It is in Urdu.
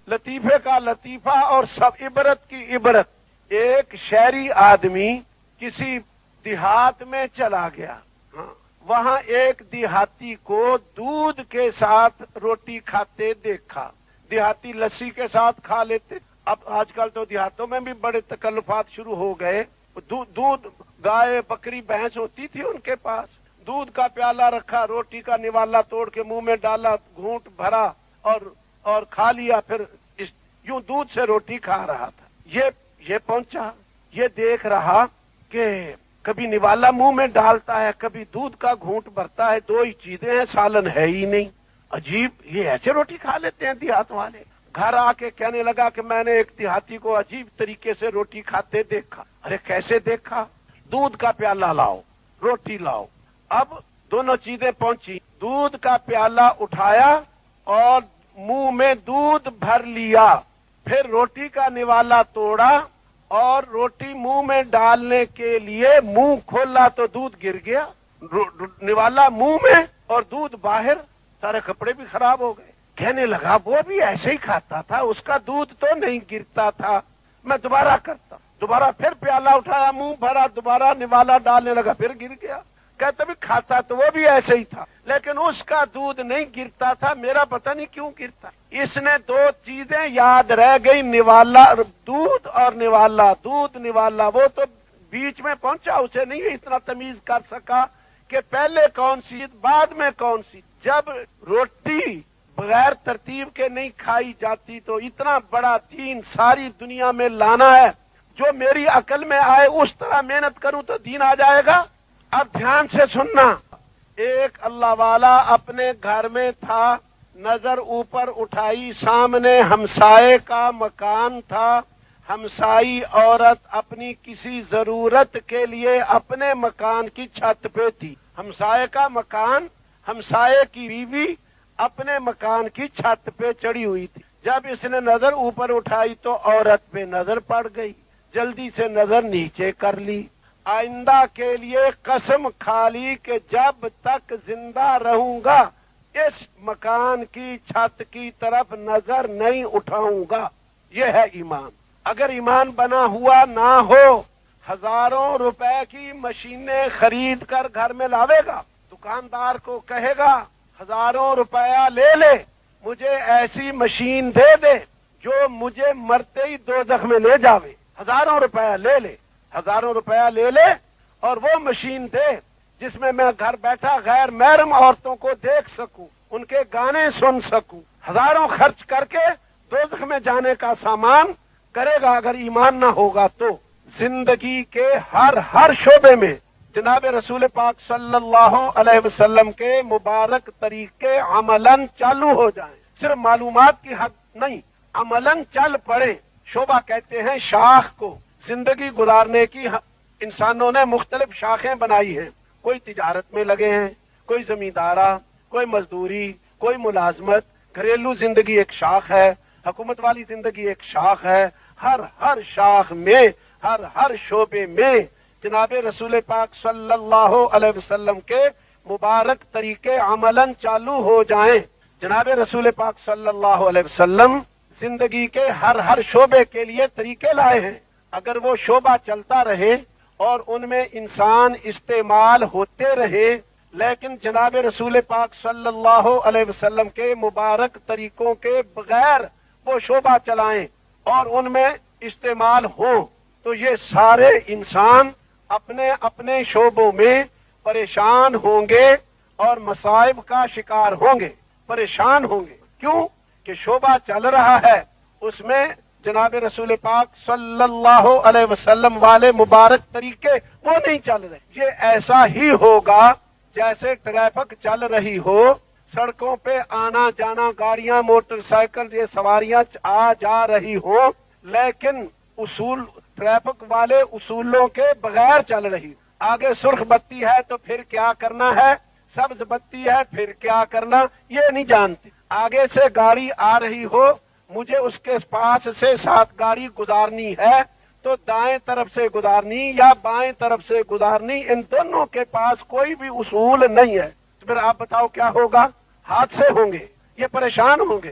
لطیفے کا لطیفہ اور سب عبرت کی عبرت۔ ایک شہری آدمی کسی دیہات میں چلا گیا، وہاں ایک دیہاتی کو دودھ کے ساتھ روٹی کھاتے دیکھا۔ دیہاتی لسی کے ساتھ کھا لیتے، اب آج کل تو دیہاتوں میں بھی بڑے تکلفات شروع ہو گئے۔ دودھ گائے بکری بھینس ہوتی تھی ان کے پاس، دودھ کا پیالہ رکھا، روٹی کا نوالا توڑ کے منہ میں ڈالا، گھونٹ بھرا اور کھا لیا، پھر یوں دودھ سے روٹی کھا رہا تھا۔ یہ پہنچا، یہ دیکھ رہا کہ کبھی نوالا منہ میں ڈالتا ہے، کبھی دودھ کا گھونٹ بھرتا ہے، دو ہی چیزیں ہیں، سالن ہے ہی نہیں۔ عجیب، یہ ایسے روٹی کھا لیتے ہیں دیہات والے۔ گھر آ کے کہنے لگا کہ میں نے ایک دیہاتی کو عجیب طریقے سے روٹی کھاتے دیکھا۔ ارے کیسے دیکھا؟ دودھ کا پیالہ لاؤ، روٹی لاؤ۔ اب دونوں چیزیں پہنچی، دودھ کا پیالہ اٹھایا اور منہ میں دودھ بھر لیا، پھر روٹی کا نوالا توڑا اور روٹی منہ میں ڈالنے کے لیے منہ کھولا تو دودھ گر گیا، نوالا منہ میں اور دودھ باہر، سارے کپڑے بھی خراب ہو گئے۔ کہنے لگا وہ بھی ایسے ہی کھاتا تھا، اس کا دودھ تو نہیں گرتا تھا، میں دوبارہ کرتا، دوبارہ پھر پیالہ اٹھایا، منہ بھرا، دوبارہ نوالا ڈالنے لگا، پھر گر گیا۔ کہتا بھی کھاتا تو وہ بھی ایسے ہی تھا، لیکن اس کا دودھ نہیں گرتا تھا، میرا پتہ نہیں کیوں گرتا۔ اس نے دو چیزیں یاد رہ گئی، نوالا، دودھ اور نوالا، دودھ نوالا۔ وہ تو بیچ میں پہنچا، اسے نہیں اتنا تمیز کر سکا کہ پہلے کون سی بعد میں کون سی۔ جب روٹی بغیر ترتیب کے نہیں کھائی جاتی تو اتنا بڑا دین ساری دنیا میں لانا ہے، جو میری عقل میں آئے اس طرح محنت کروں تو دین آ جائے گا۔ اب دھیان سے سننا، ایک اللہ والا اپنے گھر میں تھا، نظر اوپر اٹھائی، سامنے ہمسائے کا مکان تھا، ہمسائی عورت اپنی کسی ضرورت کے لیے اپنے مکان کی چھت پہ تھی۔ ہمسائے کا مکان، ہمسائے کی بیوی اپنے مکان کی چھت پہ چڑھی ہوئی تھی۔ جب اس نے نظر اوپر اٹھائی تو عورت پہ نظر پڑ گئی، جلدی سے نظر نیچے کر لی۔ آئندہ کے لیے قسم کھا لی کہ جب تک زندہ رہوں گا اس مکان کی چھت کی طرف نظر نہیں اٹھاؤں گا۔ یہ ہے ایمان۔ اگر ایمان بنا ہوا نہ ہو، ہزاروں روپے کی مشینیں خرید کر گھر میں لاوے گا، دکاندار کو کہے گا ہزاروں روپیہ لے لے، مجھے ایسی مشین دے دے جو مجھے مرتے ہی دوزخ میں لے جاوے، ہزاروں روپیہ لے لے، ہزاروں روپیہ لے لے اور وہ مشین دے جس میں میں گھر بیٹھا غیر محرم عورتوں کو دیکھ سکوں، ان کے گانے سن سکوں، ہزاروں خرچ کر کے دوزخ میں جانے کا سامان کرے گا اگر ایمان نہ ہوگا تو۔ زندگی کے ہر شعبے میں جناب رسول پاک صلی اللہ علیہ وسلم کے مبارک طریقے عملاً چالو ہو جائیں، صرف معلومات کی حد نہیں، عملاً چل پڑے۔ شعبہ کہتے ہیں شاخ کو، زندگی گزارنے کی انسانوں نے مختلف شاخیں بنائی ہیں، کوئی تجارت میں لگے ہیں، کوئی زمیندارہ، کوئی مزدوری، کوئی ملازمت، گھریلو زندگی ایک شاخ ہے، حکومت والی زندگی ایک شاخ ہے۔ ہر شاخ میں، ہر شعبے میں جناب رسول پاک صلی اللہ علیہ وسلم کے مبارک طریقے عملاً چالو ہو جائیں۔ جناب رسول پاک صلی اللہ علیہ وسلم زندگی کے ہر شعبے کے لیے طریقے لائے ہیں، اگر وہ شعبہ چلتا رہے اور ان میں انسان استعمال ہوتے رہے، لیکن جناب رسول پاک صلی اللہ علیہ وسلم کے مبارک طریقوں کے بغیر وہ شعبہ چلائیں اور ان میں استعمال ہوں، تو یہ سارے انسان اپنے اپنے شعبوں میں پریشان ہوں گے اور مصائب کا شکار ہوں گے، پریشان ہوں گے۔ کیوں کہ شعبہ چل رہا ہے، اس میں جناب رسول پاک صلی اللہ علیہ وسلم والے مبارک طریقے وہ نہیں چل رہے۔ یہ ایسا ہی ہوگا جیسے ٹریفک چل رہی ہو، سڑکوں پہ آنا جانا گاڑیاں موٹر سائیکل یہ سواریاں آ جا رہی ہوں، لیکن ٹریفک والے اصولوں کے بغیر چل رہی۔ آگے سرخ بتی ہے تو پھر کیا کرنا ہے، سبز بتی ہے پھر کیا کرنا، یہ نہیں جانتے۔ آگے سے گاڑی آ رہی ہو، مجھے اس کے پاس سے 7 گاڑی گزارنی ہے تو دائیں طرف سے گزارنی یا بائیں طرف سے گزارنی، ان دونوں کے پاس کوئی بھی اصول نہیں ہے، تو پھر آپ بتاؤ کیا ہوگا؟ حادثے ہوں گے، یہ پریشان ہوں گے۔